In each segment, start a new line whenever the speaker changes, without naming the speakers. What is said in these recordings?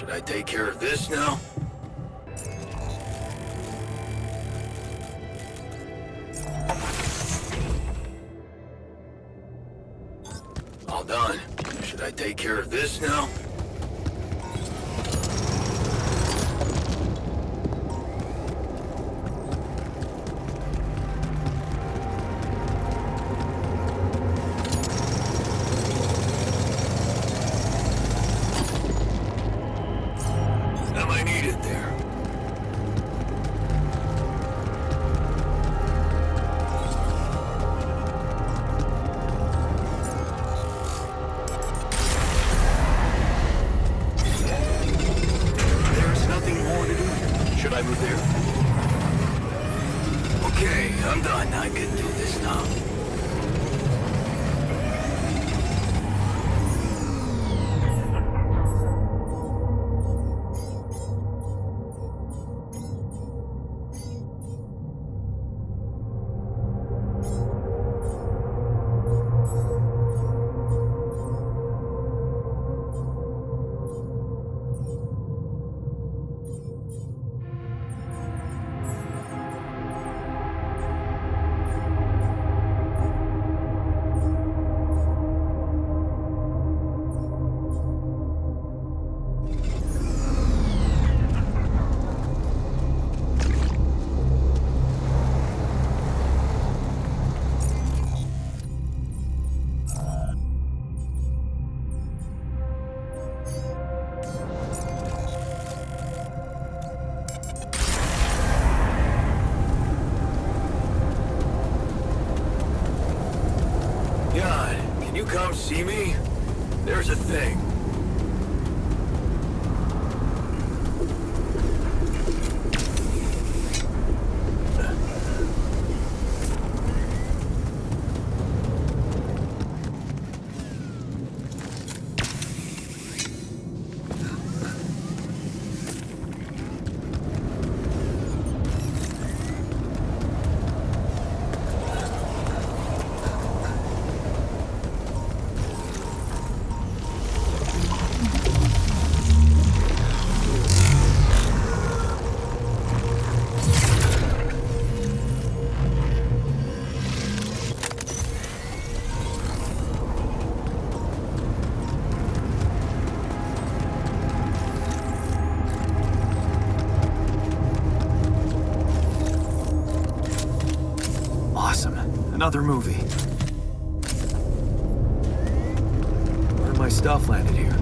Should I take care of this now? All done. Should I take care of this now? Am I needed there? There's nothing more to do. Should I move there? Okay, I'm done. I can do this now. God, can you come see me? There's a thing.
Awesome. Another movie. Where my stuff landed here?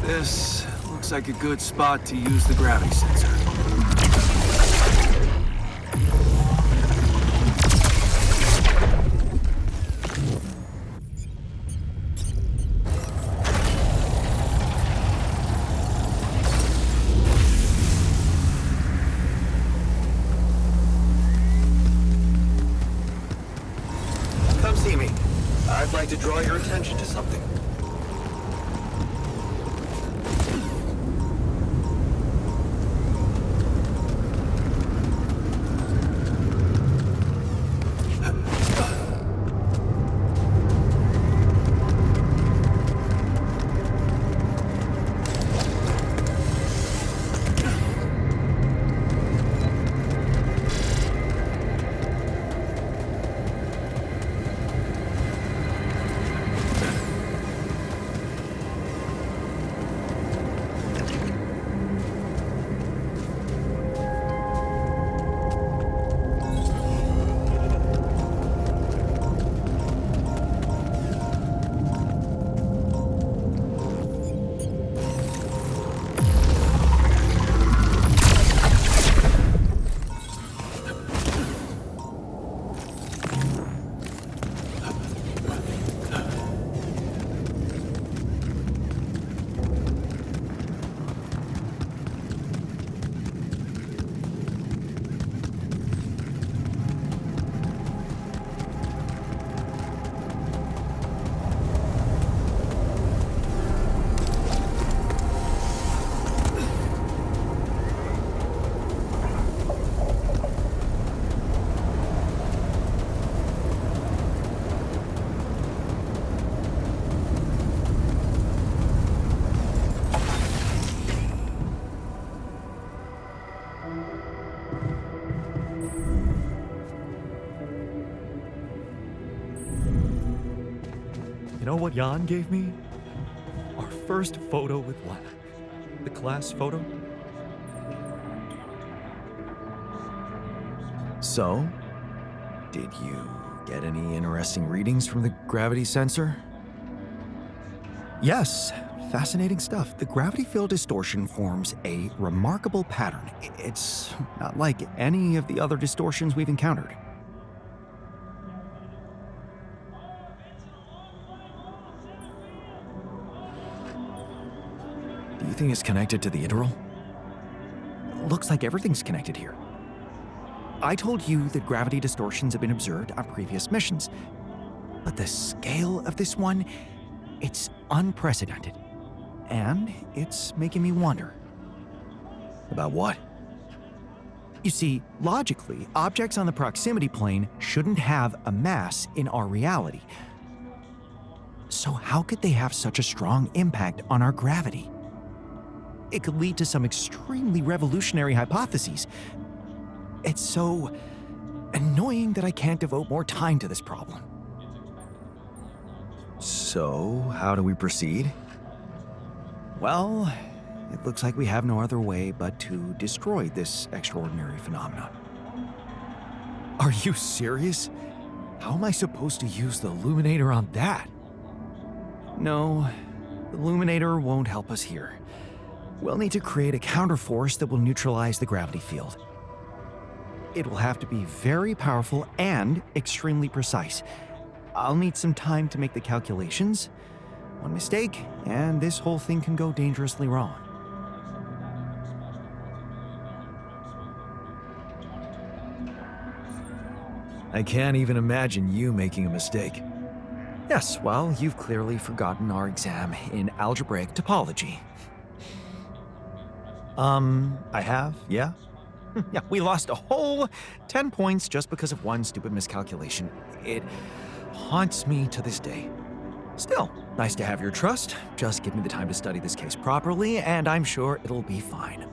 This looks like a good spot to use the gravity sensor.
Come see me. I'd like to draw your attention to something.
what Jan gave me? Our first photo with Lana. The class photo.
So, did you get any interesting readings from the gravity sensor? Yes, fascinating stuff. The gravity field distortion forms a remarkable pattern. It's not like any of the other distortions we've encountered. Do you think it's connected to the interval? Looks like everything's connected here. I told you that gravity distortions have been observed on previous missions, but the scale of this one, it's unprecedented. And it's making me wonder. About what? You see, logically, objects on the proximity plane shouldn't have a mass in our reality. So how could they have such a strong impact on our gravity? It could lead to some extremely revolutionary hypotheses. It's so annoying that I can't devote more time to this problem. So, how do we proceed? Well, it looks like we have no other way but to destroy this extraordinary phenomenon. Are you serious? How am I supposed to use the illuminator on that? No, the illuminator won't help us here. We'll need to create a counterforce that will neutralize the gravity field. It will have to be very powerful and extremely precise. I'll need some time to make the calculations. One mistake, and this whole thing can go dangerously wrong. I can't even imagine you making a mistake. Yes, well, you've clearly forgotten our exam in algebraic topology. I have, yeah? Yeah, we lost a whole 10 points just because of one stupid miscalculation. It haunts me to this day. Still, nice to have your trust. Just give me the time to study this case properly, and I'm sure it'll be fine.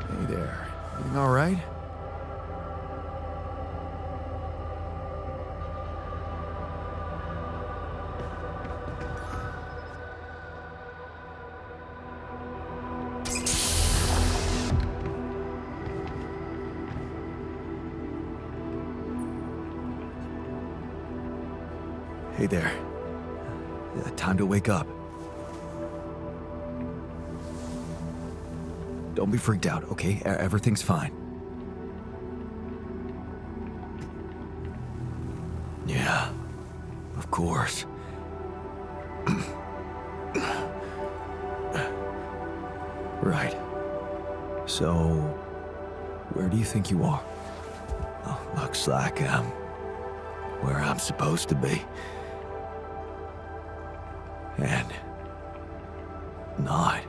Hey there. Everything all right? Hey there. Time to wake up. Don't be freaked out, okay? Everything's fine. Yeah, of course. Right. So, where do you think you are? Oh, looks like I'm where I'm supposed to be. And not.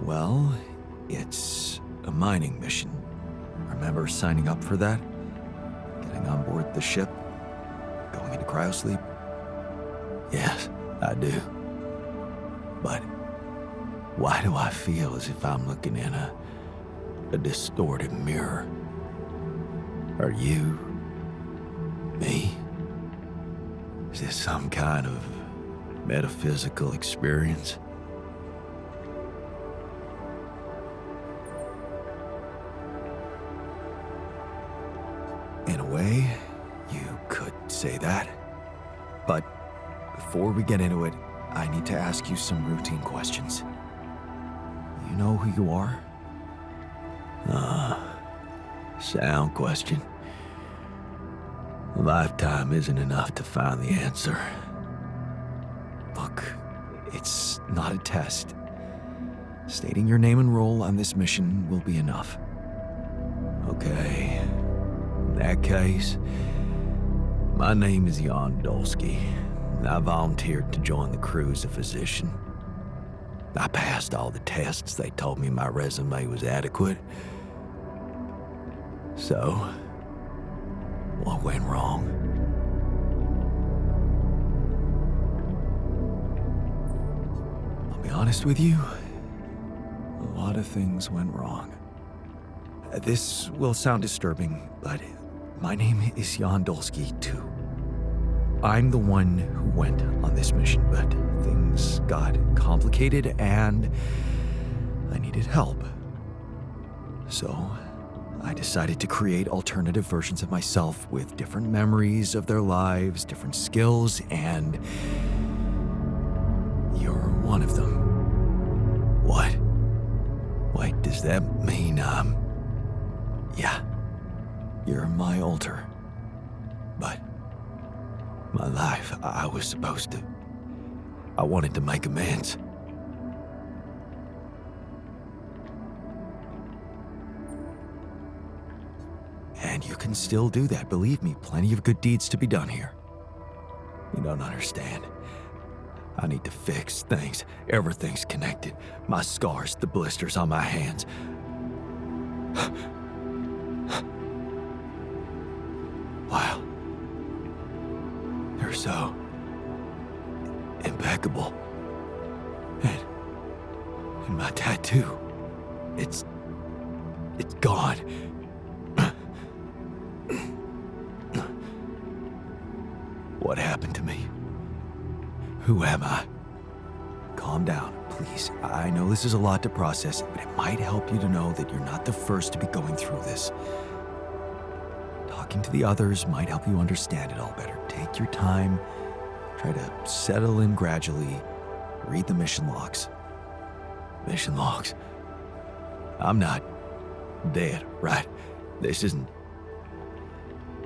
Well, it's a mining mission. Remember signing up for that? Getting on board the ship? Going into cryosleep? Yes, I do. But why do I feel as if I'm looking in a distorted mirror? Are you? Me? Is this some kind of metaphysical experience? In a way, you could say that. But before we get into it, I need to ask you some routine questions. You know who you are? Sound question. A lifetime isn't enough to find the answer. Look, it's not a test. Stating your name and role on this mission will be enough. Okay. In that case, my name is Jan Dolsky.
I volunteered to join the crew as a physician. I passed all the tests. They told me my resume was adequate. So, what went wrong?
I'll be honest with you, a lot of things went wrong. This will sound disturbing, but my name is Jan Dolsky, too. I'm the one who went on this mission, but things got complicated and I needed help. So, I decided to create alternative versions of myself with different memories of their lives, different skills, and you're one of them.
What? Wait, does that mean,
Yeah, you're my alter.
But my life, I was supposed to. I wanted to make amends.
And you can still do that, believe me, plenty of good deeds to be done here.
You don't understand. I need to fix things. Everything's connected. My scars, the blisters on my hands. Wow. They're so impeccable. And my tattoo, it's gone. What happened to me? Who am I?
Calm down, please. I know this is a lot to process, but it might help you to know that you're not the first to be going through this. Talking to the others might help you understand it all better. Take your time. Try to settle in gradually. Read the mission logs.
Mission logs. I'm not dead, right? This isn't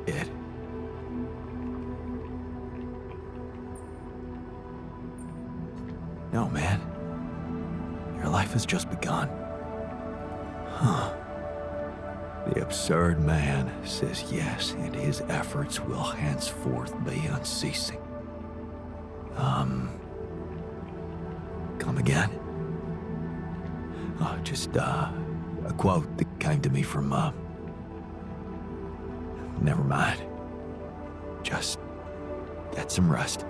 it.
No, man. Your life has just begun.
Huh. The absurd man says yes, and his efforts will henceforth be unceasing.
Come again?
Oh, just, a quote that came to me from, never mind.
Just get some rest.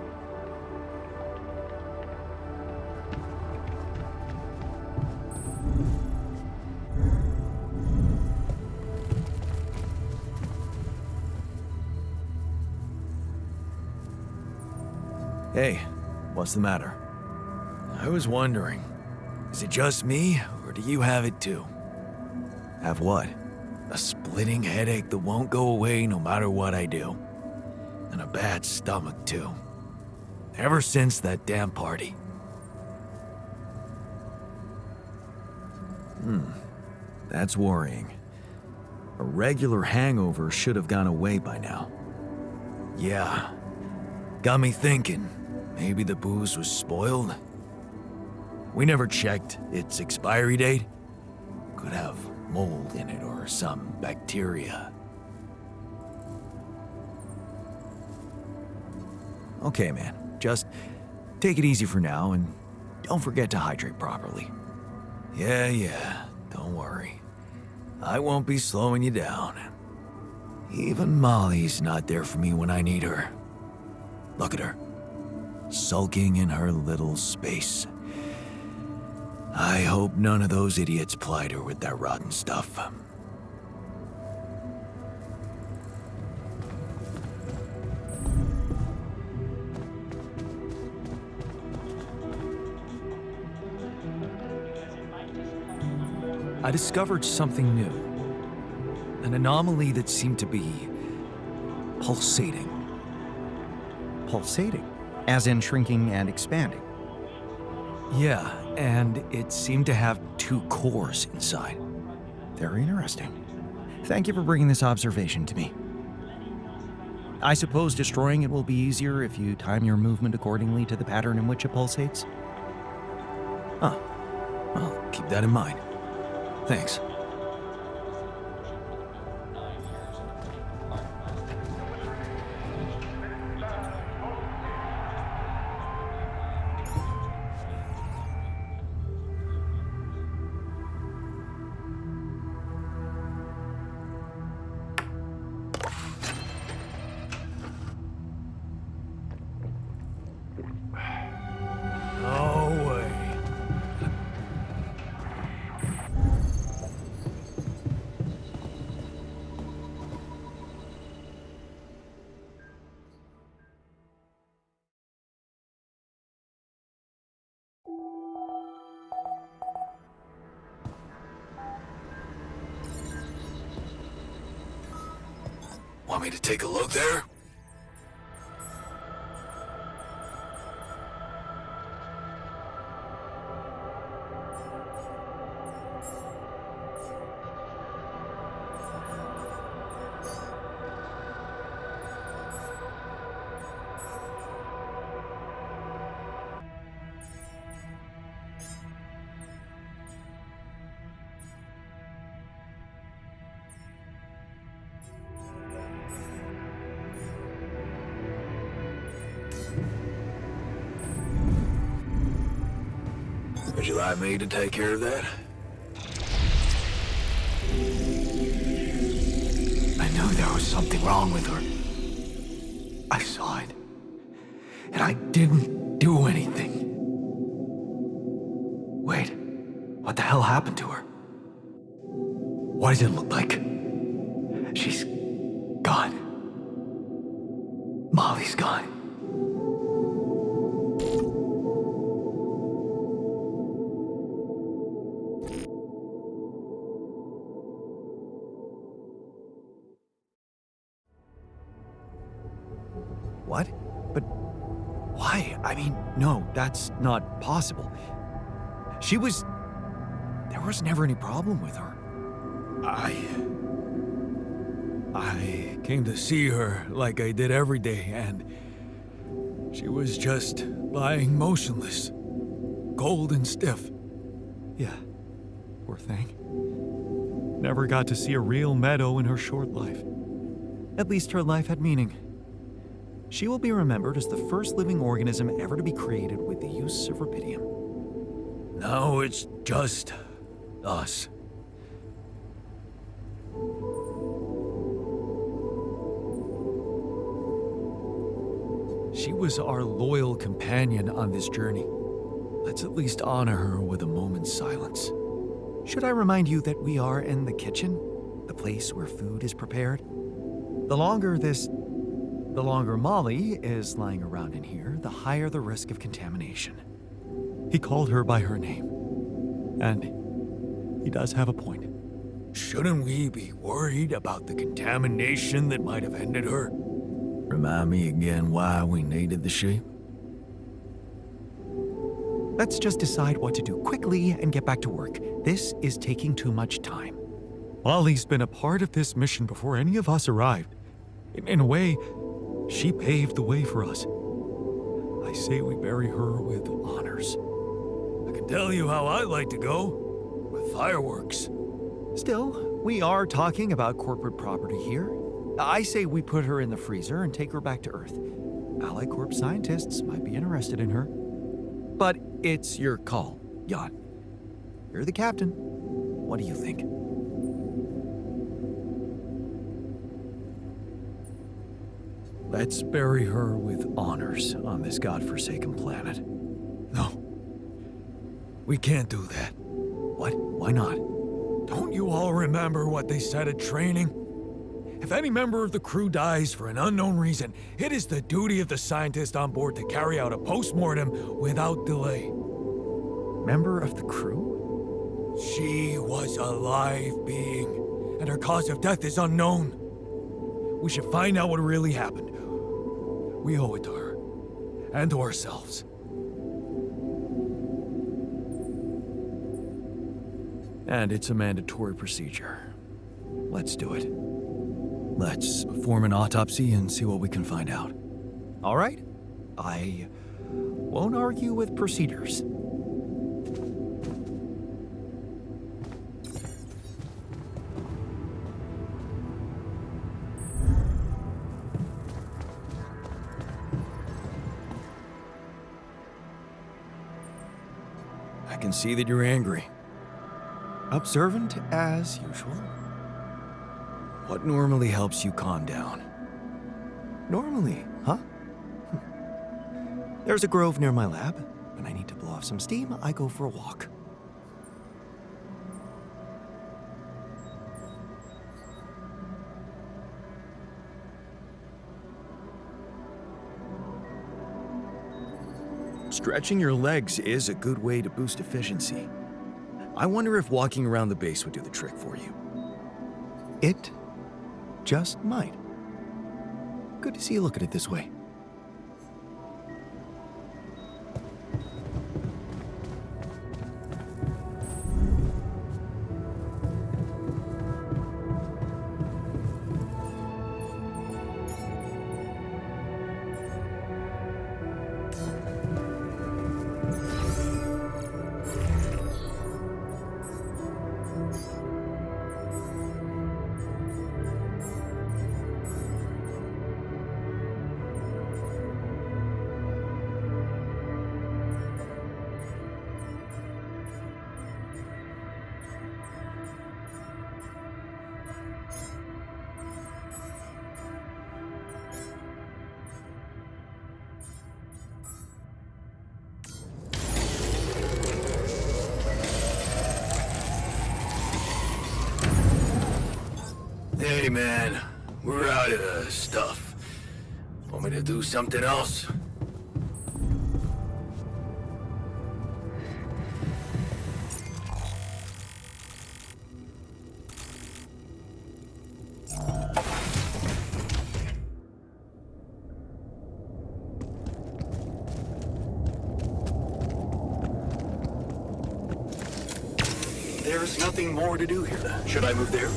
Hey, what's the matter?
I was wondering, is it just me, or do you have it too?
Have what?
A splitting headache that won't go away no matter what I do. And a bad stomach too. Ever since that damn party.
That's worrying. A regular hangover should have gone away by now.
Yeah. Got me thinking, maybe the booze was spoiled. We never checked its expiry date. Could have mold in it or some bacteria.
Okay, man. Just take it easy for now and don't forget to hydrate properly.
Yeah, don't worry. I won't be slowing you down. Even Molly's not there for me when I need her. Look at her, sulking in her little space. I hope none of those idiots plied her with that rotten stuff.
I discovered something new. An anomaly that seemed to be pulsating. Pulsating? As in shrinking and expanding? Yeah, and it seemed to have two cores inside. Very interesting. Thank you for bringing this observation to me. I suppose destroying it will be easier if you time your movement accordingly to the pattern in which it pulsates?
Huh. Well, keep that in mind. Thanks. Want me to take a look there? Would you like me to take care of that?
I knew there was something wrong with her. I saw it. And I didn't do anything. Wait, what the hell happened to her? What does it look like? She's gone. Molly's gone. What? But why? I mean, no, that's not possible. There was never any problem with her.
I came to see her like I did every day, and she was just lying motionless, cold and stiff.
Yeah, poor thing. Never got to see a real meadow in her short life. At least her life had meaning. She will be remembered as the first living organism ever to be created with the use of rubidium.
Now it's just us.
She was our loyal companion on this journey. Let's at least honor her with a moment's silence.
Should I remind you that we are in the kitchen? The place where food is prepared? The longer Molly is lying around in here, the higher the risk of contamination.
He called her by her name. And he does have a point.
Shouldn't we be worried about the contamination that might have ended her? Remind me again why we needed the sheep?
Let's just decide what to do quickly and get back to work. This is taking too much time.
Molly's been a part of this mission before any of us arrived. In a way, she paved the way for us. I say we bury her with honors.
I can tell you how I like to go. With fireworks.
Still, we are talking about corporate property here. I say we put her in the freezer and take her back to Earth. Allied Corp scientists might be interested in her. But it's your call, Jan. You're the captain. What do you think?
Let's bury her with honors on this godforsaken planet.
No. We can't do that.
What? Why not?
Don't you all remember what they said at training? If any member of the crew dies for an unknown reason, it is the duty of the scientist on board to carry out a post-mortem without delay.
Member of the crew?
She was a live being, and her cause of death is unknown. We should find out what really happened. We owe it to her, and to ourselves.
And it's a mandatory procedure. Let's do it.
Let's perform an autopsy and see what we can find out.
All right. I won't argue with procedures.
I can see that you're angry.
Observant as usual.
What normally helps you calm down?
Normally, huh? There's a grove near my lab. When I need to blow off some steam, I go for a walk.
Stretching your legs is a good way to boost efficiency. I wonder if walking around the base would do the trick for you.
It just might. Good to see you look at it this way.
Hey, man. We're out of stuff. Want me to do something else?
There's nothing more to do here. Should I move there?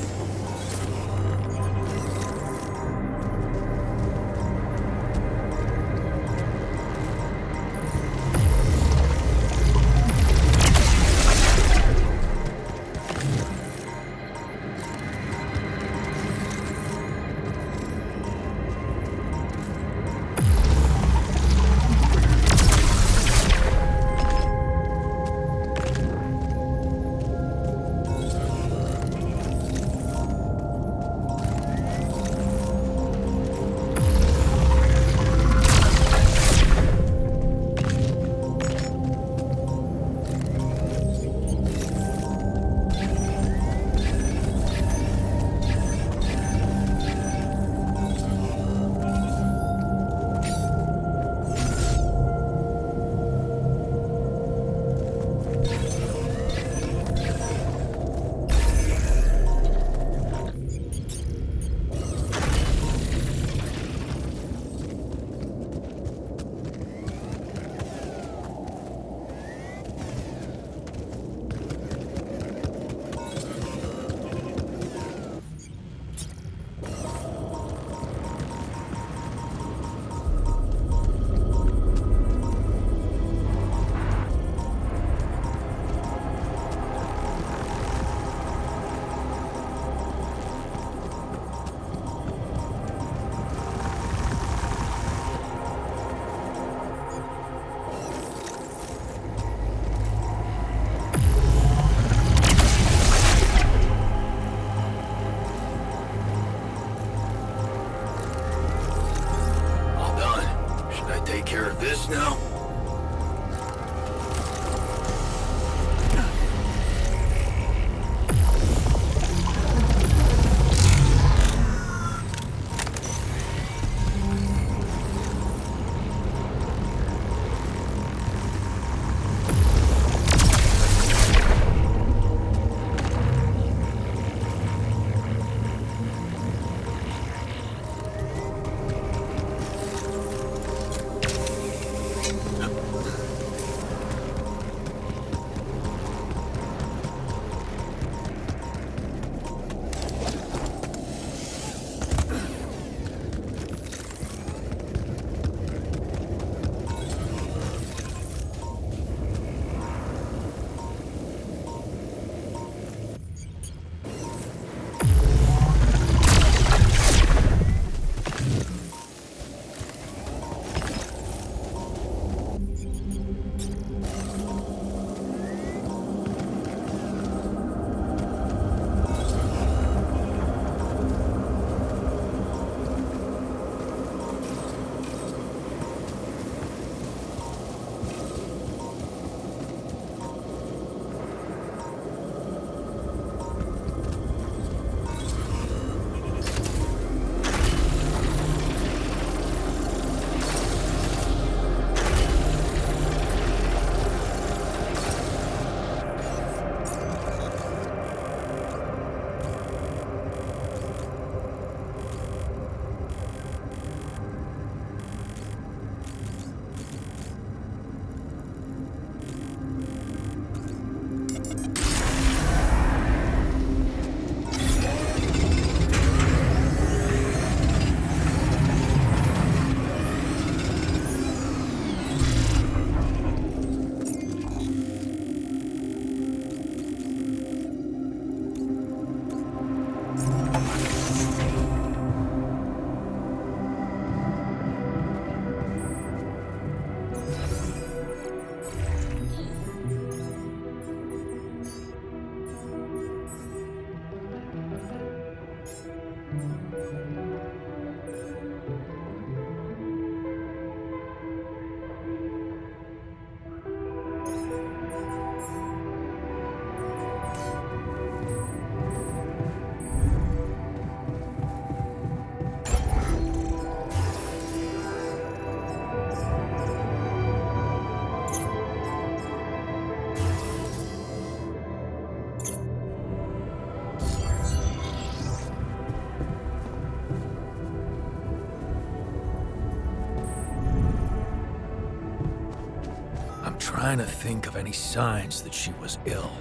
trying to think of any signs that she was ill.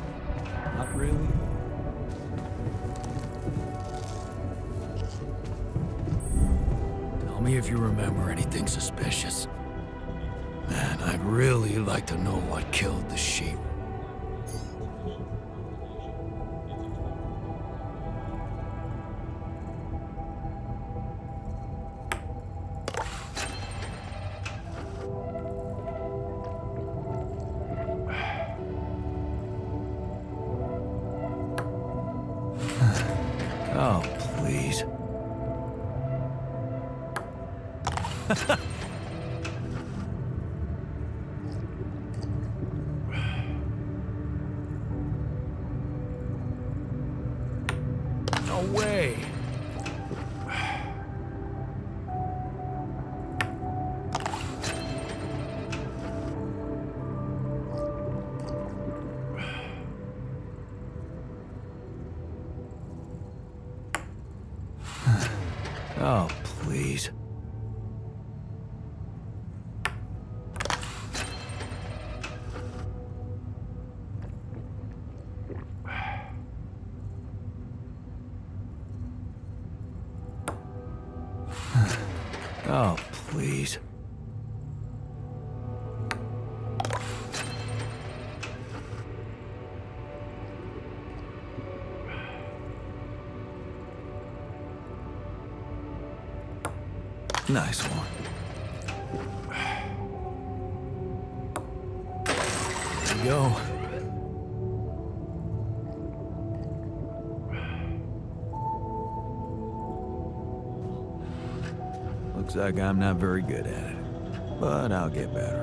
Not really.
Tell me if you remember anything suspicious. Man, I'd really like to know what killed the sheep. Oh, please. No way. Oh, please. Oh, please. Nice one. There you go. Looks like I'm not very good at it, but I'll get better.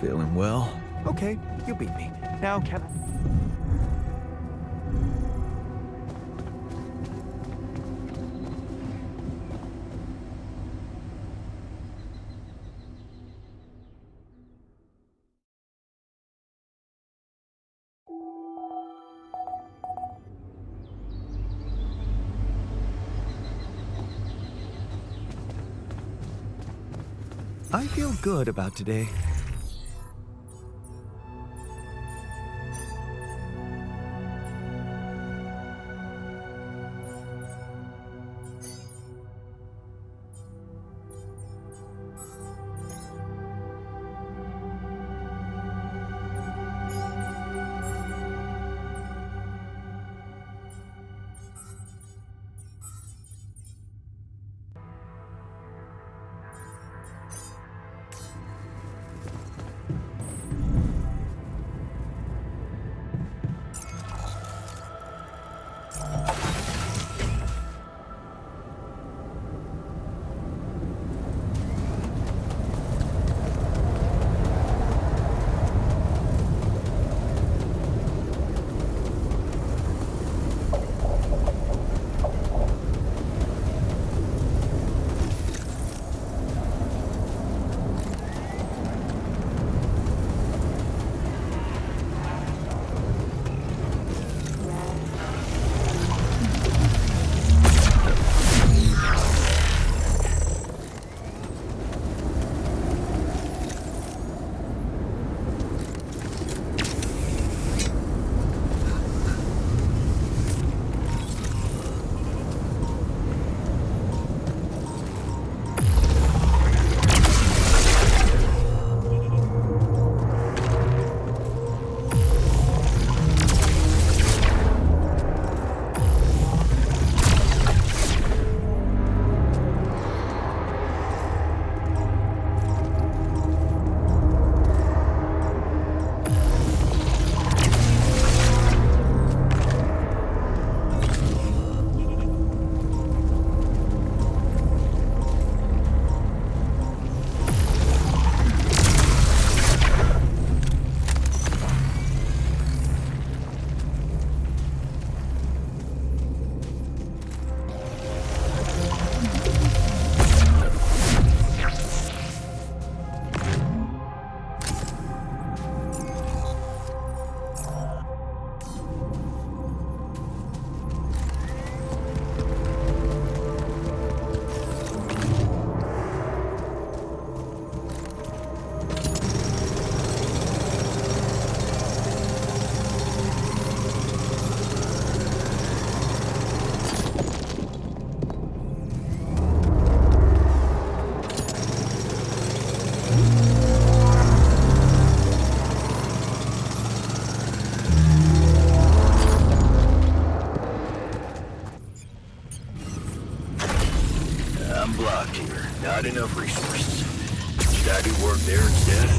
Feeling well?
Okay, you beat me. Now can I... I feel good about today.
blocked here. Not enough resources. Should I do work there instead?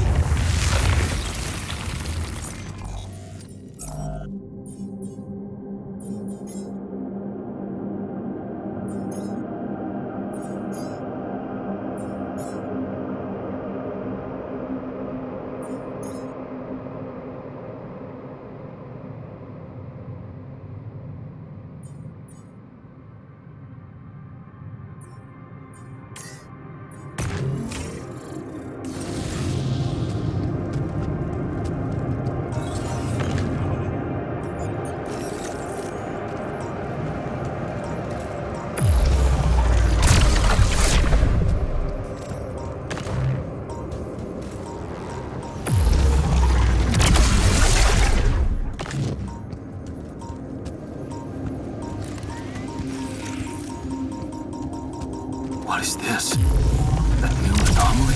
What is this? A new anomaly?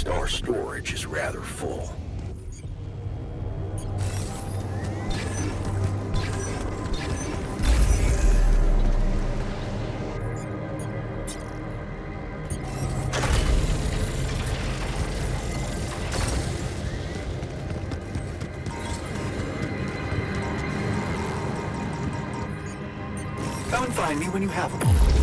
Our storage is rather full.
Come and find me when you have a moment.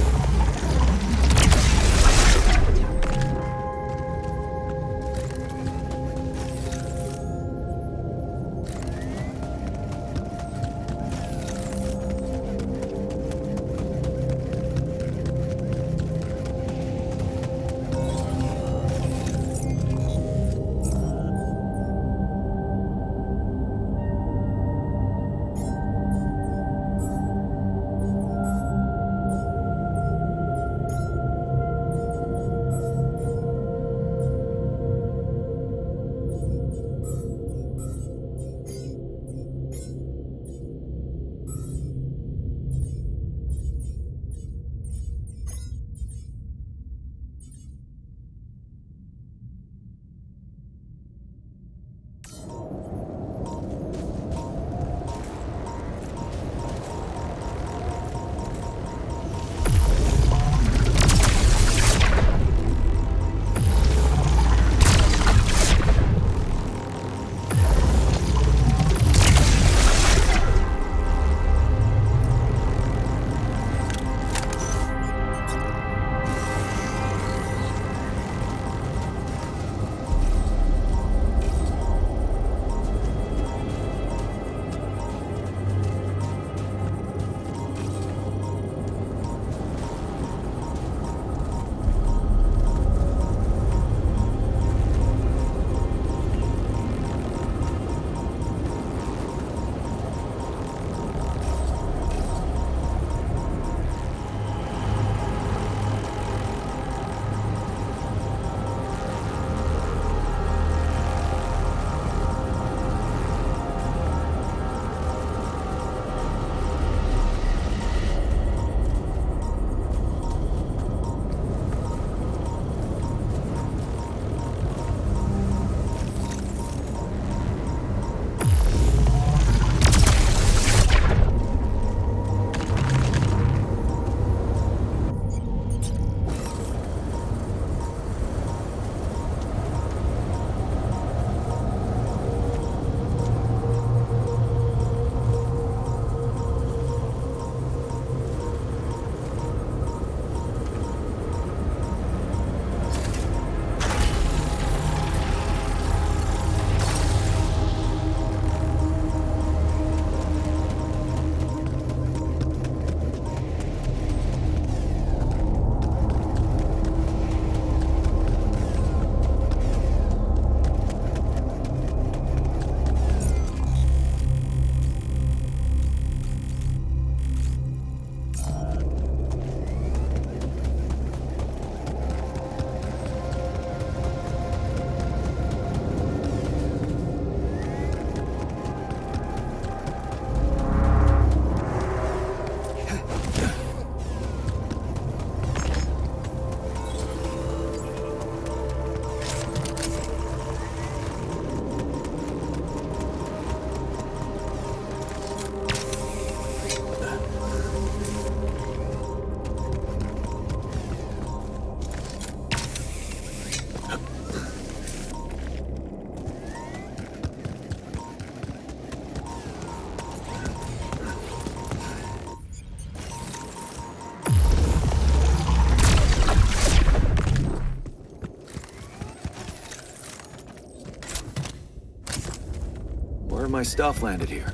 of my stuff landed here.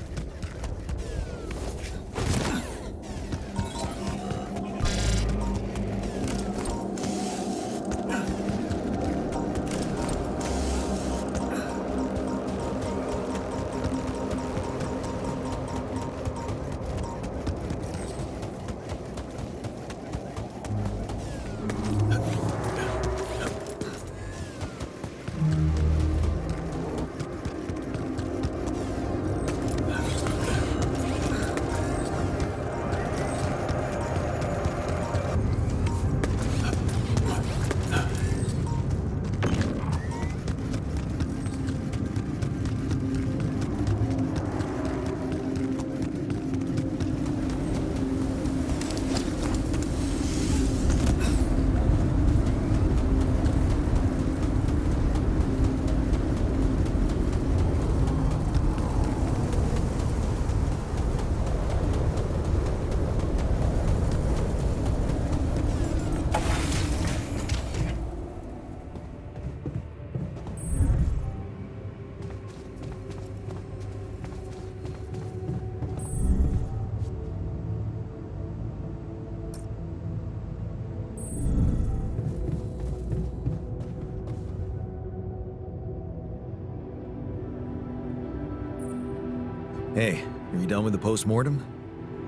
Hey, are you done with the post-mortem?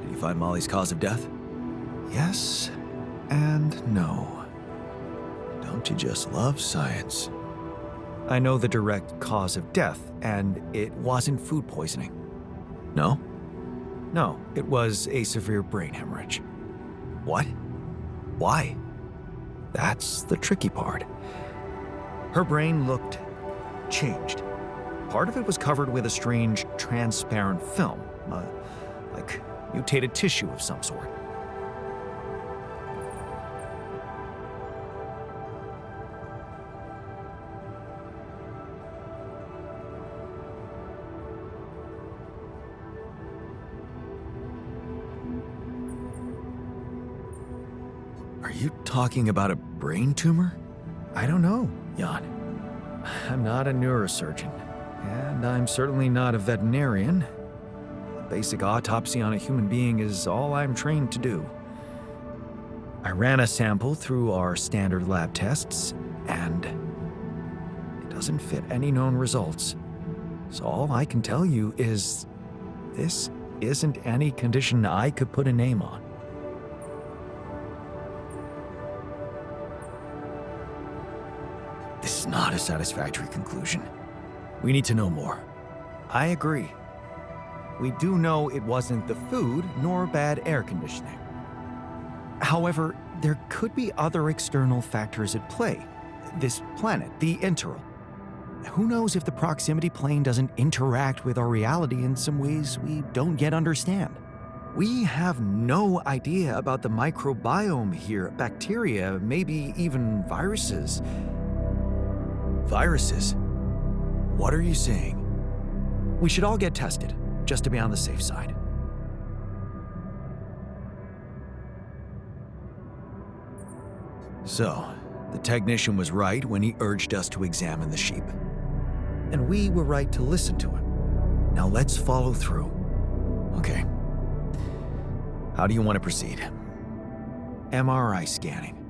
Did you find Molly's cause of death?
Yes and no.
Don't you just love science?
I know the direct cause of death, and it wasn't food poisoning.
No?
No, it was a severe brain hemorrhage.
What? Why?
That's the tricky part. Her brain looked changed. Part of it was covered with a strange, transparent film, like mutated tissue of some sort.
Are you talking about a brain tumor?
I don't know, Jan. I'm not a neurosurgeon, and I'm certainly not a veterinarian. A basic autopsy on a human being is all I'm trained to do. I ran a sample through our standard lab tests, and it doesn't fit any known results. So all I can tell you is this isn't any condition I could put a name on.
This is not a satisfactory conclusion. We need to know more.
I agree. We do know it wasn't the food nor bad air conditioning. However, there could be other external factors at play. This planet, the Interral. Who knows if the proximity plane doesn't interact with our reality in some ways we don't yet understand? We have no idea about the microbiome here, bacteria, maybe even viruses.
Viruses? What are you saying?
We should all get tested, just to be on the safe side.
So, the technician was right when he urged us to examine the sheep.
And we were right to listen to him. Now let's follow through.
Okay. How do you want to proceed?
MRI scanning.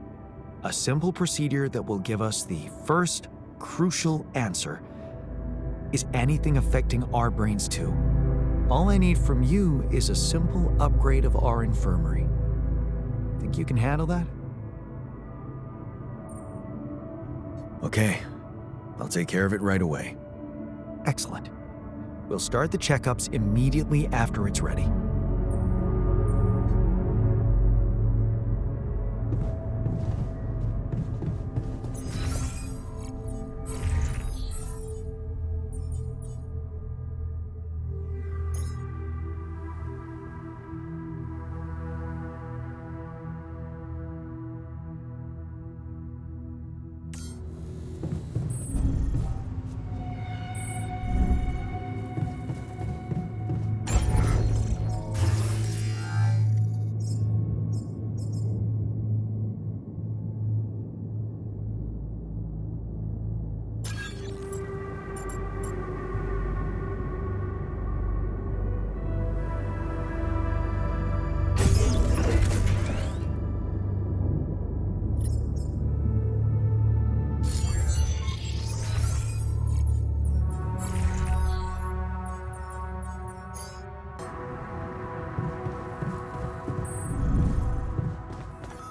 A simple procedure that will give us the first crucial answer. Is anything affecting our brains too? All I need from you is a simple upgrade of our infirmary. Think you can handle that?
Okay. I'll take care of it right away.
Excellent. We'll start the checkups immediately after it's ready.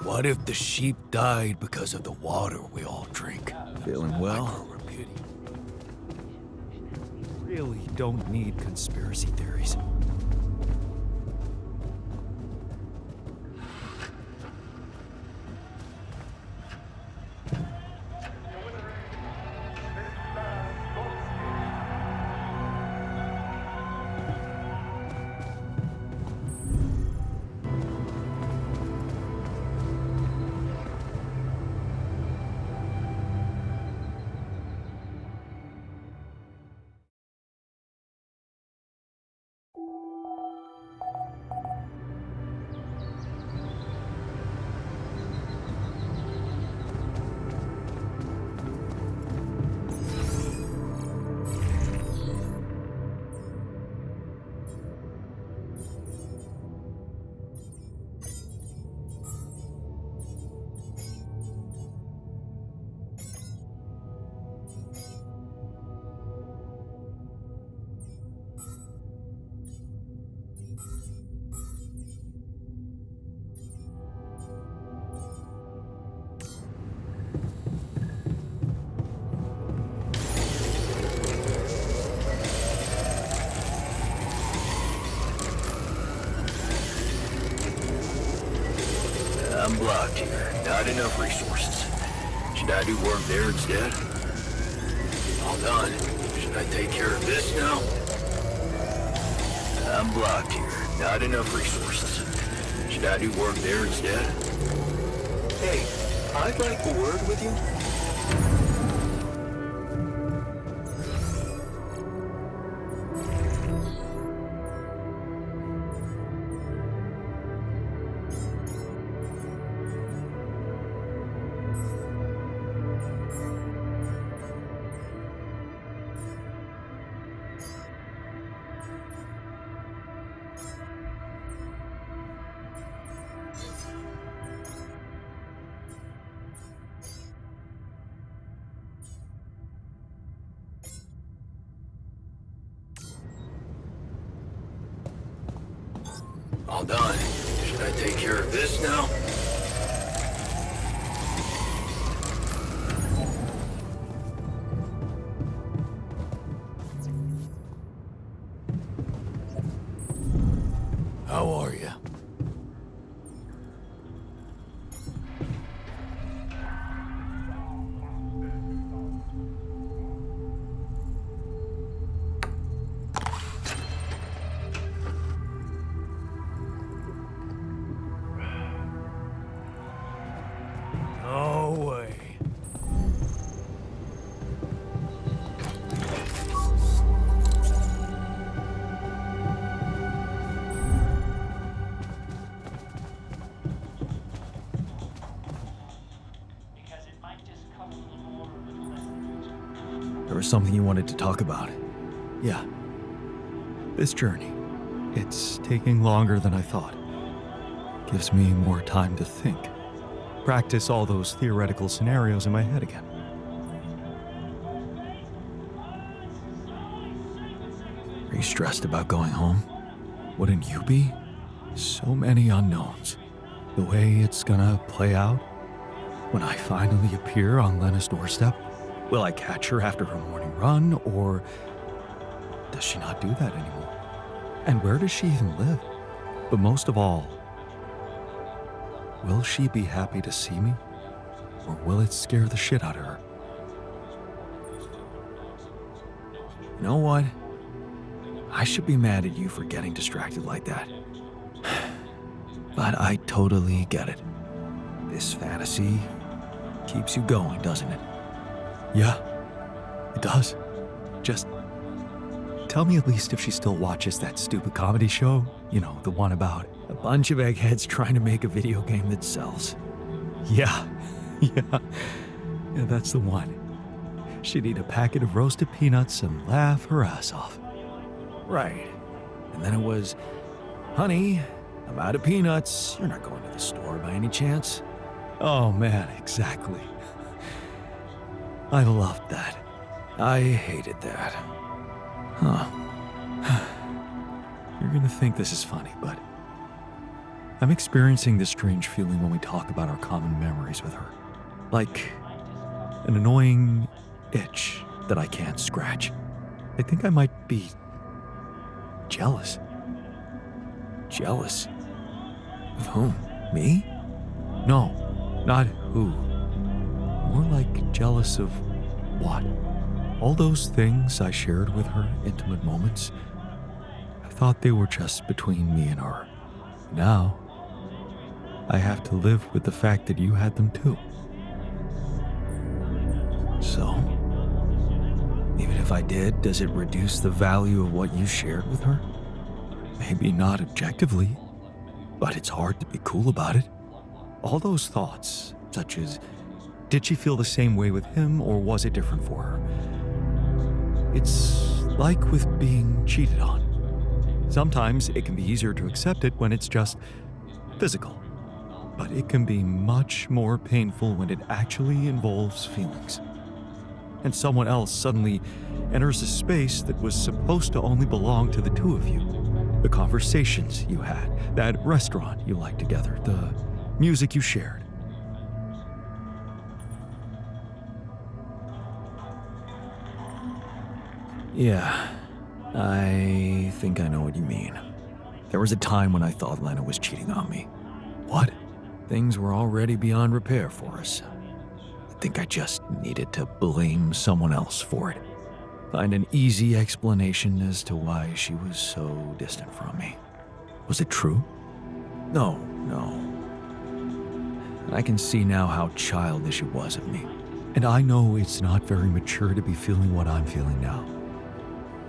What if the sheep died because of the water we all drink? Feeling well?
Really don't need conspiracy theories.
I'm blocked here. Not enough resources. Should I do work there instead? All done. Should I take care of this now? I'm blocked here. Not enough resources. Should I do work there instead?
Hey, I'd like a word with you.
All done. Should I take care of this now? How are you? No way.
There was something you wanted to talk about. Yeah. This journey. It's taking longer than I thought. Gives me more time to think. Practice all those theoretical scenarios in my head again. Are you stressed about going home? Wouldn't you be? So many unknowns. The way it's gonna play out. When I finally appear on Lena's doorstep, will I catch her after her morning run, or does she not do that anymore? And where does she even live? But most of all, will she be happy to see me? Or will it scare the shit out of her? You know what? I should be mad at you for getting distracted like that. But I totally get it. This fantasy keeps you going, doesn't it? Yeah, it does. Just tell me at least if she still watches that stupid comedy show. You know, the one about a bunch of eggheads trying to make a video game that sells. Yeah, yeah, that's the one. She'd eat a packet of roasted peanuts and laugh her ass off. Right. And then it was, honey, I'm out of peanuts. You're not going to the store by any chance? Oh man, exactly. I loved that. I hated that. Huh. You're gonna think this is funny, but
I'm experiencing this strange feeling when we talk about our common memories with her. Like an annoying itch that I can't scratch. I think I might be jealous.
Jealous? Of whom? Me?
No, not who. More like jealous of what? All those things I shared with her, intimate moments, I thought they were just between me and her. Now, I have to live with the fact that you had them too.
So? Even if I did, does it reduce the value of what you shared with her?
Maybe not objectively, but it's hard to be cool about it. All those thoughts, such as, did she feel the same way with him or was it different for her? It's like with being cheated on. Sometimes it can be easier to accept it when it's just physical, but it can be much more painful when it actually involves feelings. And someone else suddenly enters a space that was supposed to only belong to the two of you. The conversations you had, that restaurant you liked together, the music you shared.
Yeah, I think I know what you mean. There was a time when I thought Lena was cheating on me.
What?
Things were already beyond repair for us. I think I just needed to blame someone else for it. Find an easy explanation as to why she was so distant from me.
Was it true?
No. I can see now how childish it was of me.
And I know it's not very mature to be feeling what I'm feeling now.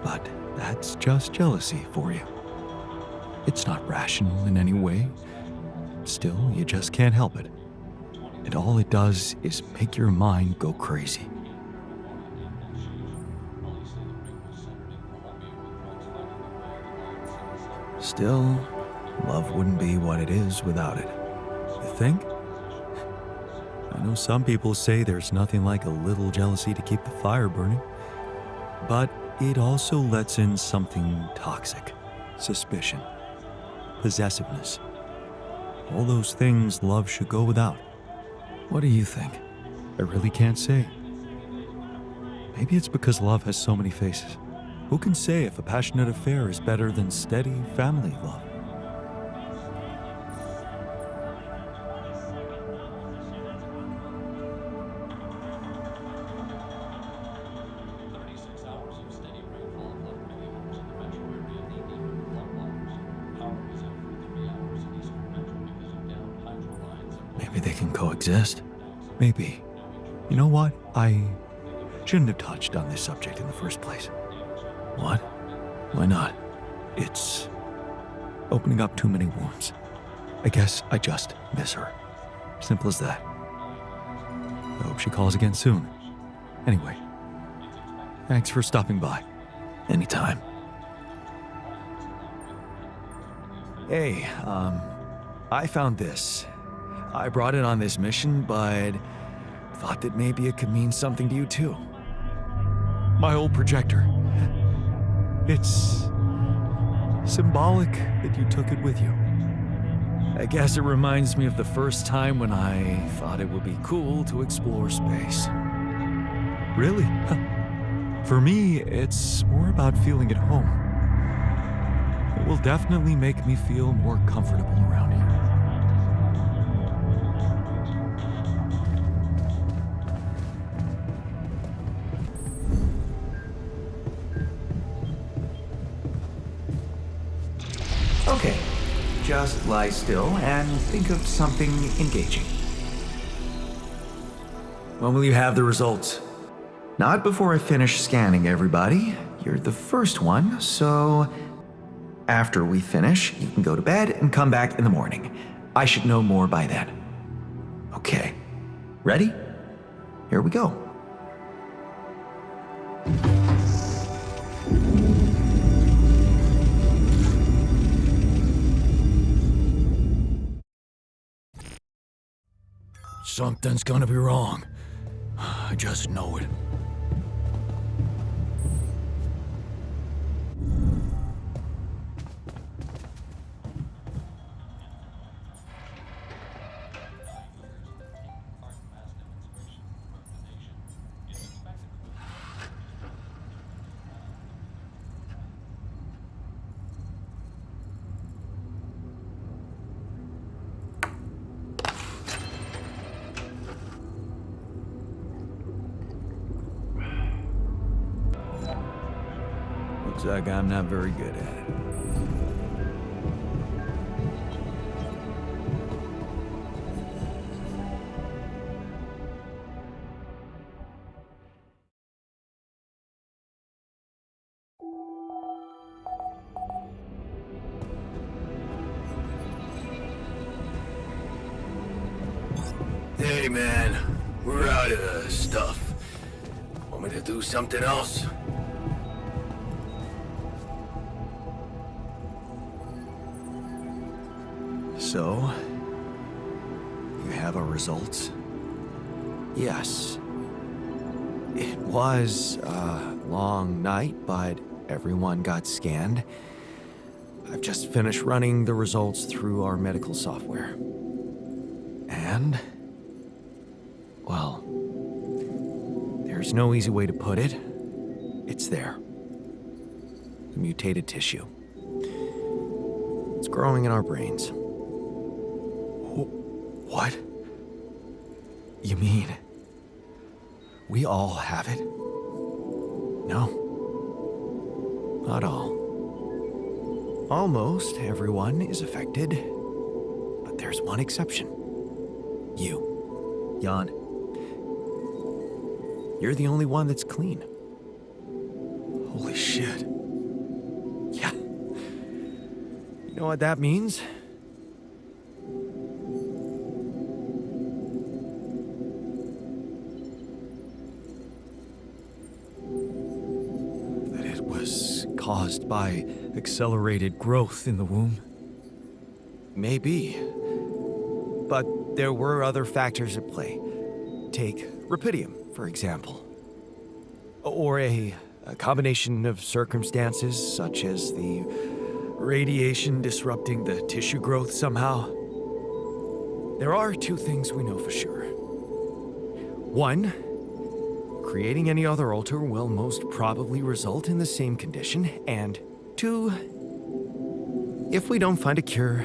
But that's just jealousy for you. It's not rational in any way. Still, you just can't help it. And all it does is make your mind go crazy.
Still, love wouldn't be what it is without it.
You think? I know some people say there's nothing like a little jealousy to keep the fire burning. But it also lets in something toxic. Suspicion. Possessiveness. All those things love should go without.
What do you think?
I really can't say. Maybe it's because love has so many faces. Who can say if a passionate affair is better than steady family love?
Maybe they can coexist.
Maybe. You know what? I shouldn't have touched on this subject in the first place.
What? Why not?
It's opening up too many wounds. I guess I just miss her. Simple as that. I hope she calls again soon. Anyway, thanks for stopping by.
Anytime. Hey, I found this. I brought it on this mission, but thought that maybe it could mean something to you too.
My old projector. It's symbolic that you took it with you.
I guess it reminds me of the first time when I thought it would be cool to explore space.
Really? For me, it's more about feeling at home. It will definitely make me feel more comfortable around here.
Okay, just lie still and think of something engaging.
When will you have the results?
Not before I finish scanning everybody. You're the first one, so after we finish, you can go to bed and come back in the morning. I should know more by then. Okay, ready? Here we go.
Something's gonna be wrong. I just know it. like I'm not very good at it.
Hey, man. We're out of stuff. Want me to do something else?
So, you have our results? Yes. It was a long night, but everyone got scanned. I've just finished running the results through our medical software. And, well, there's no easy way to put it. It's there. The mutated tissue. It's growing in our brains. What? You mean we all have it? No. Not all. Almost everyone is affected, but there's one exception. You, Jan. You're the only one that's clean. Holy shit. Yeah. You know what that means? Caused by accelerated growth in the womb? Maybe. But there were other factors at play. Take Rapidium, for example. Or a combination of circumstances, such as the radiation disrupting the tissue growth somehow. There are two things we know for sure. One, creating any other altar will most probably result in the same condition, and two, if we don't find a cure,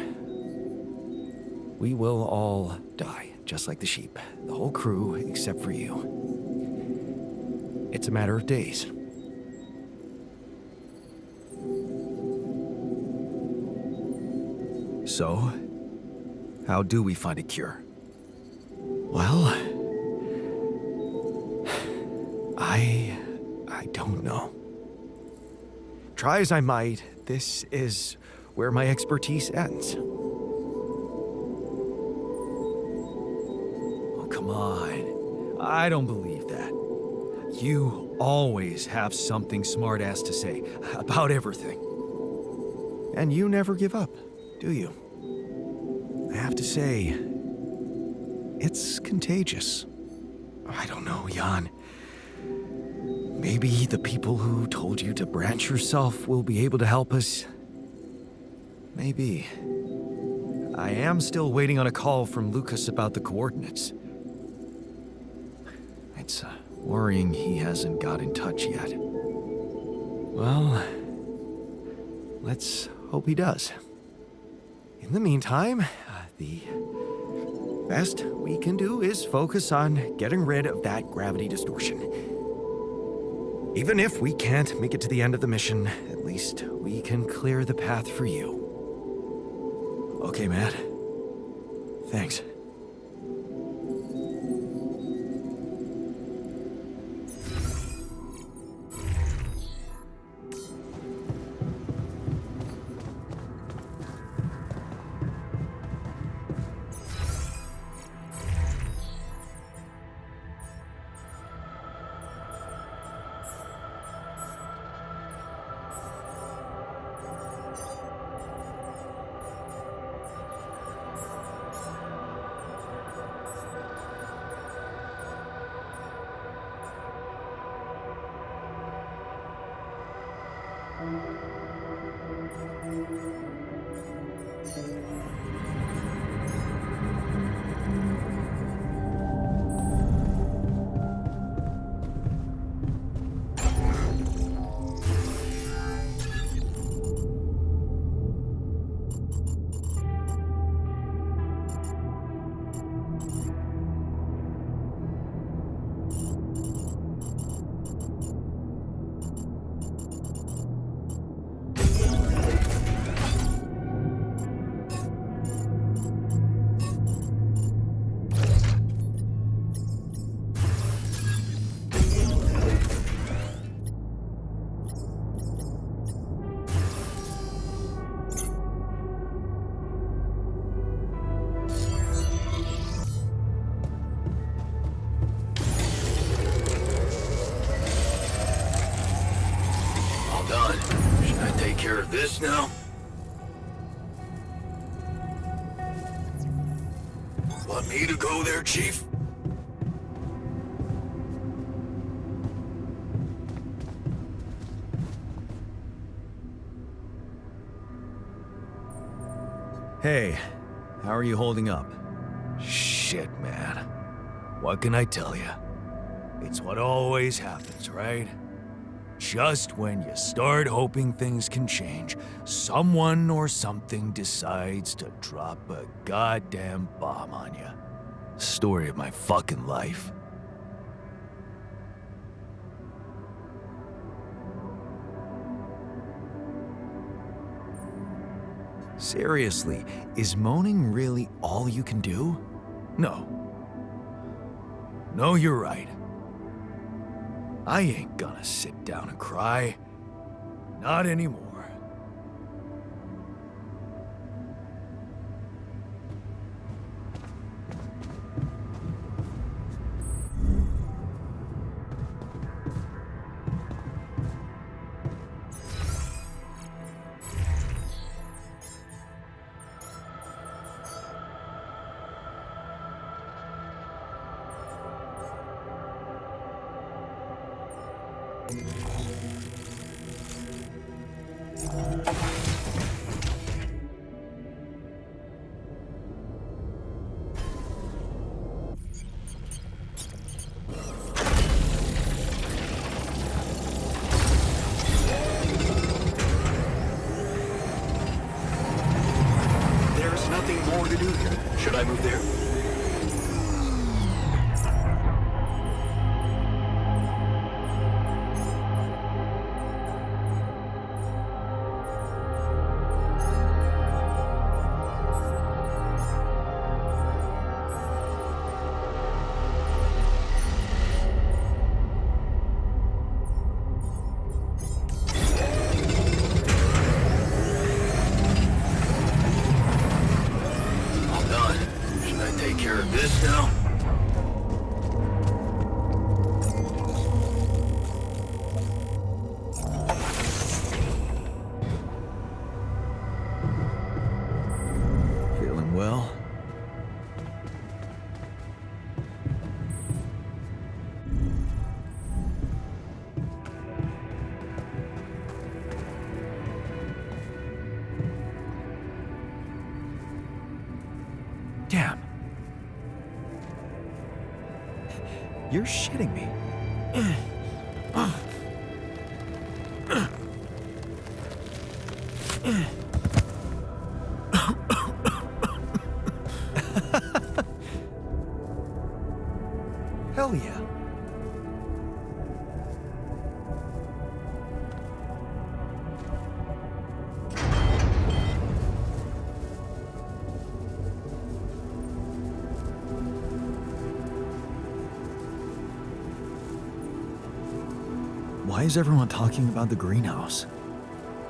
we will all die, just like the sheep. The whole crew, except for you. It's a matter of days. So, how do we find a cure? Well, I don't know. Try as I might, this is where my expertise ends. Oh, come on. I don't believe that. You always have something smart-ass to say about everything. And you never give up, do you? I have to say, it's contagious. I don't know, Jan. Maybe the people who told you to branch yourself will be able to help us. Maybe. I am still waiting on a call from Lucas about the coordinates. It's worrying he hasn't got in touch yet. Well, let's hope he does. In the meantime, the best we can do is focus on getting rid of that gravity distortion. Even if we can't make it to the end of the mission, at least we can clear the path for you. Okay, Matt. Thanks.
care of this now? Want me to go there, Chief?
Hey, how are you holding up? Shit, man. What can I tell you? It's what always happens, right? Just when you start hoping things can change, someone or something decides to drop a goddamn bomb on you. Story of my fucking life. Seriously, is moaning really all you can do? No. No, you're right. I ain't gonna sit down and cry. Not anymore.
There's nothing more to do here. Should I move there?
This now?
Feeling well? Damn. You're shitting me. Hell yeah. Why is everyone talking about the greenhouse?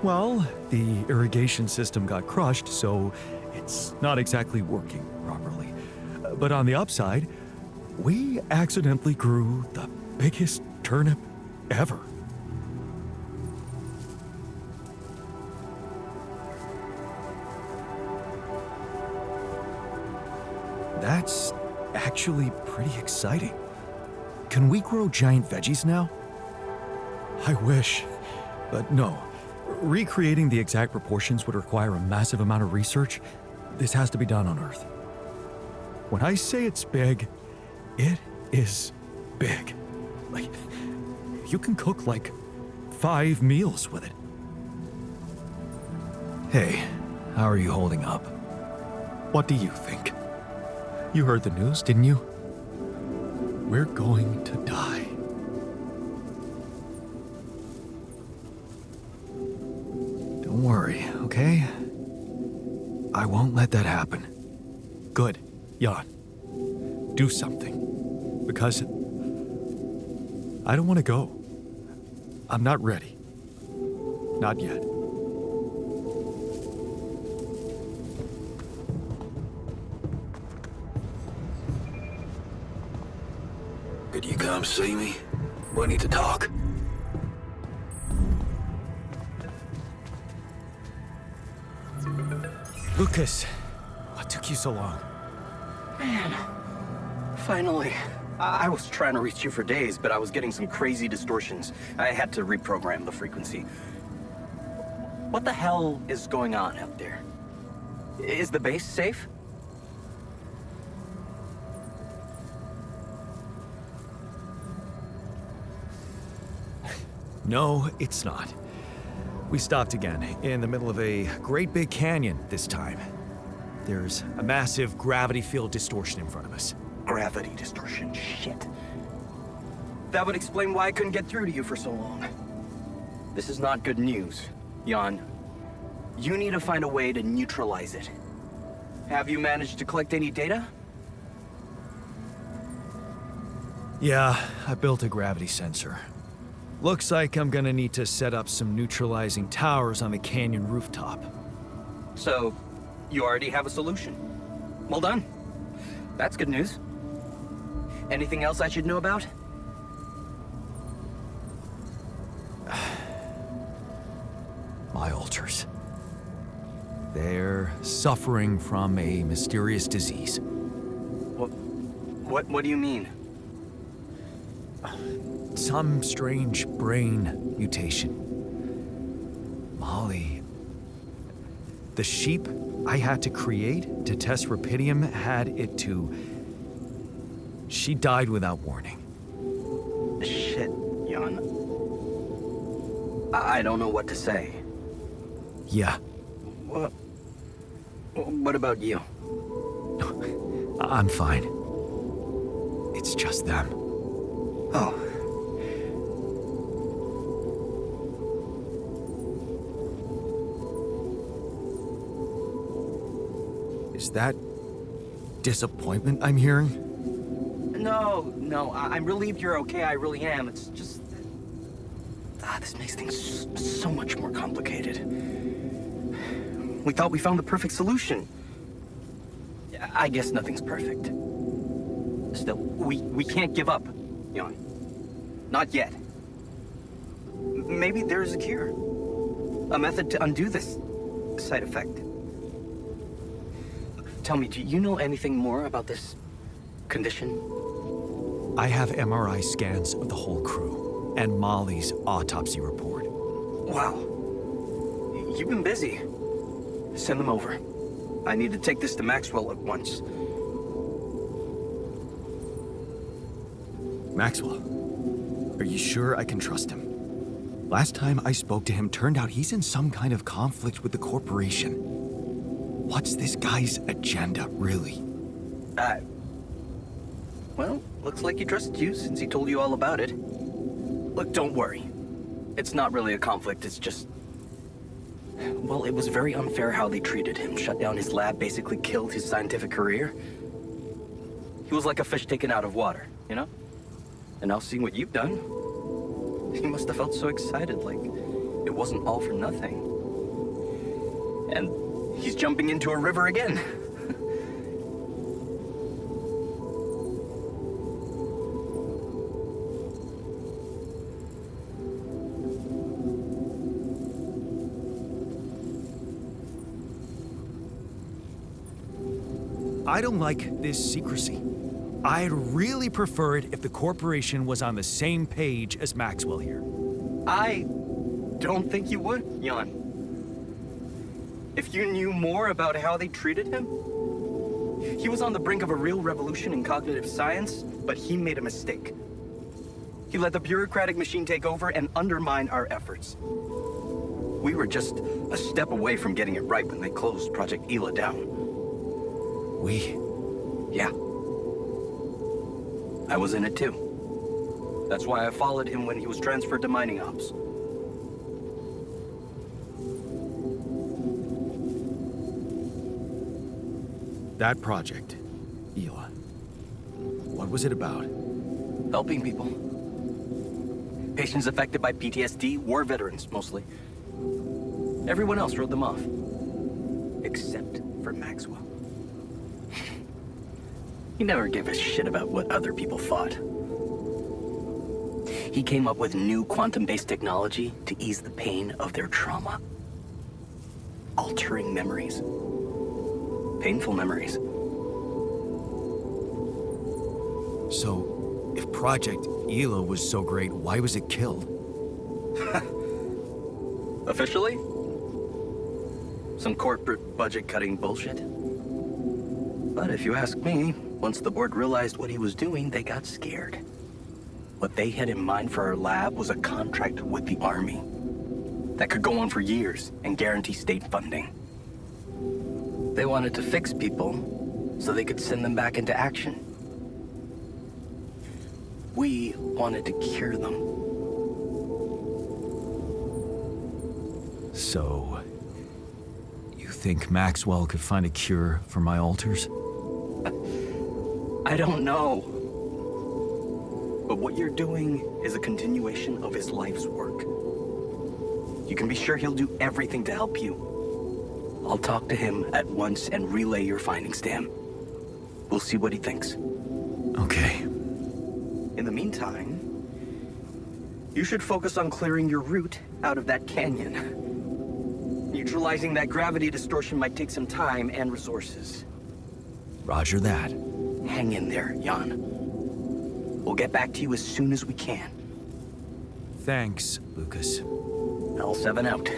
Well, the irrigation system got crushed, so it's not exactly working properly. But on the upside, we accidentally grew the biggest turnip ever.
That's actually pretty exciting. Can we grow giant veggies now?
I wish, but no. Recreating the exact proportions would require a massive amount of research. This has to be done on Earth. When I say it's big, it is big. Like, you can cook like 5 meals with it.
Hey, how are you holding up?
What do you think? You heard the news, didn't you? We're going to die.
Don't worry, okay? I won't let that happen.
Good, Jan. Do something. Because I don't want to go. I'm not ready. Not yet.
Could you come see me? We need to talk.
Lucas, what took you so long?
Man, finally. I was trying to reach you for days, but I was getting some crazy distortions. I had to reprogram the frequency. What the hell is going on out there? Is the base safe?
No, it's not. We stopped again, in the middle of a great big canyon this time. There's a massive gravity field distortion in front of us.
Gravity distortion, shit. That would explain why I couldn't get through to you for so long. This is not good news, Jan. You need to find a way to neutralize it. Have you managed to collect any data?
Yeah, I built a gravity sensor. Looks like I'm gonna need to set up some neutralizing towers on the canyon rooftop.
So, you already have a solution. Well done. That's good news. Anything else I should know about?
My alters. They're suffering from a mysterious disease.
What do you mean?
Some strange brain mutation. Molly. The sheep I had to create to test Rapidium had it too. She died without warning.
Shit, Jan. I don't know what to say.
Yeah,
What about you?
I'm fine. It's just them.
Oh.
Is that disappointment I'm hearing?
No, I'm relieved you're okay, I really am. It's just... this makes things so much more complicated. We thought we found the perfect solution. I guess nothing's perfect. Still, we can't give up, Jan. Not yet. Maybe there's a cure. A method to undo this side effect. Tell me, do you know anything more about this condition?
I have MRI scans of the whole crew and Molly's autopsy report.
Wow. You've been busy. Send them over. I need to take this to Maxwell at once.
Maxwell, are you sure I can trust him? Last time I spoke to him, turned out he's in some kind of conflict with the corporation. What's this guy's agenda, really?
Well, looks like he trusted you since he told you all about it. Look, don't worry. It's not really a conflict, it's just... Well, it was very unfair how they treated him. Shut down his lab, basically killed his scientific career. He was like a fish taken out of water, you know? And now seeing what you've done, he must have felt so excited, like it wasn't all for nothing. And he's jumping into a river again.
I don't like this secrecy. I'd really prefer it if the corporation was on the same page as Maxwell here.
I don't think you would, Jan. If you knew more about how they treated him, he was on the brink of a real revolution in cognitive science, but he made a mistake. He let the bureaucratic machine take over and undermine our efforts. We were just a step away from getting it right when they closed Project Ela down. Yeah. I was in it too. That's why I followed him when he was transferred to mining ops.
That project, Ela. What was it about?
Helping people. Patients affected by PTSD, war veterans mostly. Everyone else wrote them off. Except for Maxwell. He never gave a shit about what other people thought. He came up with new quantum-based technology to ease the pain of their trauma. Altering memories. Painful memories.
So, if Project Elo was so great, why was it killed?
Officially? Some corporate budget-cutting bullshit. But if you ask me, once the board realized what he was doing, they got scared. What they had in mind for our lab was a contract with the Army that could go on for years and guarantee state funding. They wanted to fix people so they could send them back into action. We wanted to cure them.
So, you think Maxwell could find a cure for my alters?
I don't know. But what you're doing is a continuation of his life's work. You can be sure he'll do everything to help you. I'll talk to him at once and relay your findings to him. We'll see what he thinks.
Okay.
In the meantime, you should focus on clearing your route out of that canyon. Neutralizing that gravity distortion might take some time and resources.
Roger that.
Hang in there, Jan. We'll get back to you as soon as we can.
Thanks, Lucas.
L7 out.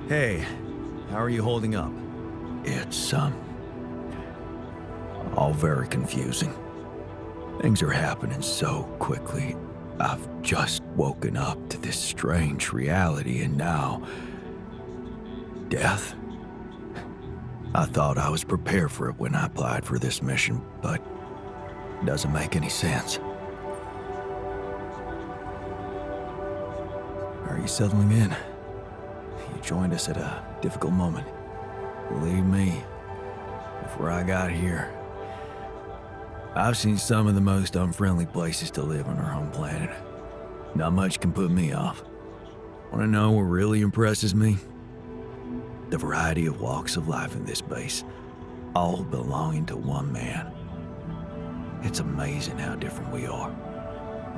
Hey, how are you holding up? It's, all very confusing. Things are happening so quickly. I've just woken up to this strange reality, and now... death? I thought I was prepared for it when I applied for this mission, but it doesn't make any sense. Are you settling in? You joined us at a difficult moment. Believe me, before I got here, I've seen some of the most unfriendly places to live on our home planet. Not much can put me off. Want to know what really impresses me? The variety of walks of life in this base, all belonging to one man. It's amazing how different we are.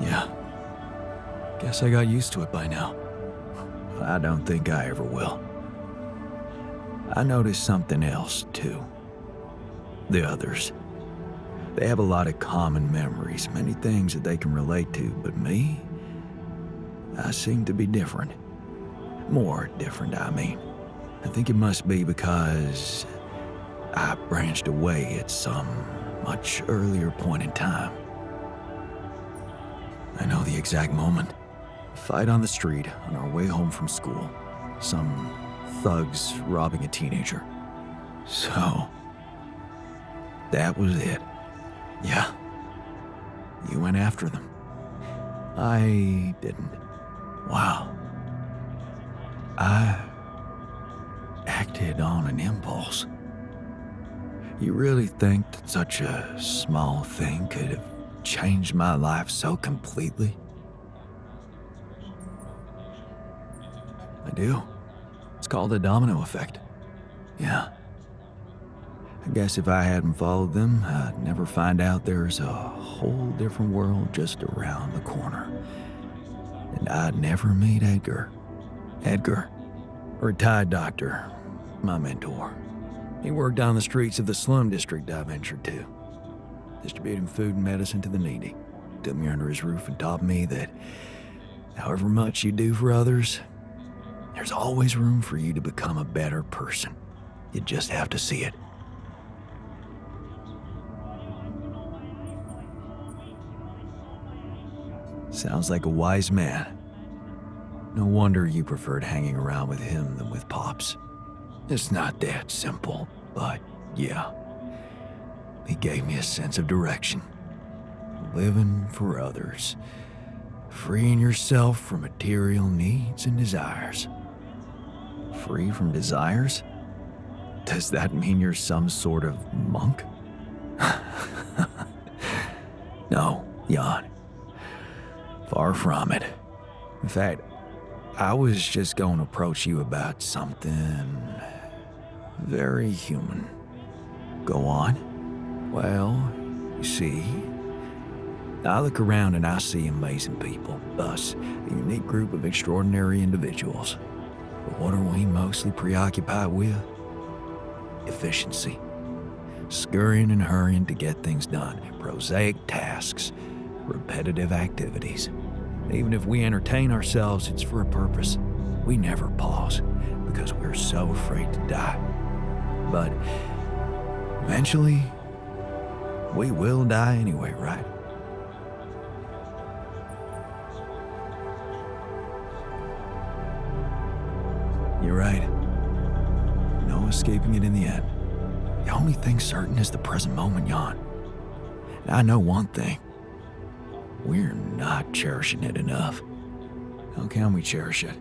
Yeah, guess I got used to it by now. I don't think I ever will. I noticed something else, too. The others. They have a lot of common memories, many things that they can relate to, but me? I seem to be different. More different, I mean. I think it must be because I branched away at some much earlier point in time. I know the exact moment. A fight on the street on our way home from school. Some thugs robbing a teenager. So, that was it. Yeah. You went after them. I didn't. Wow. I acted on an impulse. You really think that such a small thing could have changed my life so completely? I do. It's called the domino effect. Yeah. I guess if I hadn't followed them, I'd never find out there's a whole different world just around the corner. And I'd never meet Edgar. Edgar, a retired doctor, my mentor. He worked on the streets of the slum district I ventured to, distributing food and medicine to the needy. Took me under his roof and taught me that however much you do for others, there's always room for you to become a better person. You just have to see it. Sounds like a wise man. No wonder you preferred hanging around with him than with Pops. It's not that simple, but yeah. He gave me a sense of direction. Living for others. Freeing yourself from material needs and desires. Free from desires? Does that mean you're some sort of monk? No, Jan. Far from it. In fact, I was just going to approach you about something very human. Go on. Well, you see, I look around and I see amazing people, us, a unique group of extraordinary individuals. But what are we mostly preoccupied with? Efficiency. Scurrying and hurrying to get things done. Prosaic tasks. Repetitive activities. Even if we entertain ourselves, it's for a purpose. We never pause because we're so afraid to die. But eventually, we will die anyway, right? You're right. No escaping it in the end. The only thing certain is the present moment, Jan. And I know one thing. We're not cherishing it enough. How can we cherish it?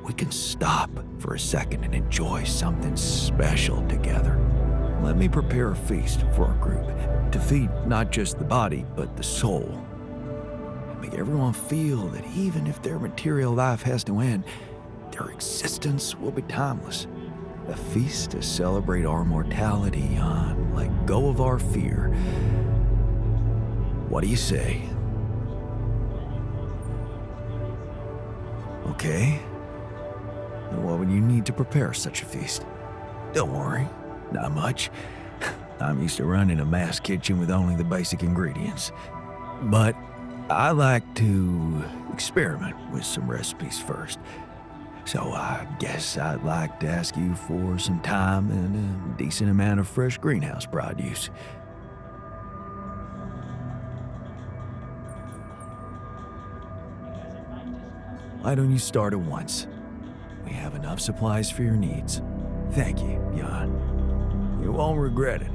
We can stop for a second and enjoy something special together. Let me prepare a feast for our group to feed not just the body, but the soul. Make everyone feel that even if their material life has to end, their existence will be timeless. A feast to celebrate our mortality, Jan. Let go of our fear. What do you say? Okay. Then what would you need to prepare such a feast? Don't worry, not much. I'm used to running a mass kitchen with only the basic ingredients. But I like to experiment with some recipes first. So I guess I'd like to ask you for some time and a decent amount of fresh greenhouse produce. Why don't you start at once? We have enough supplies for your needs. Thank you, Jan. You won't regret it.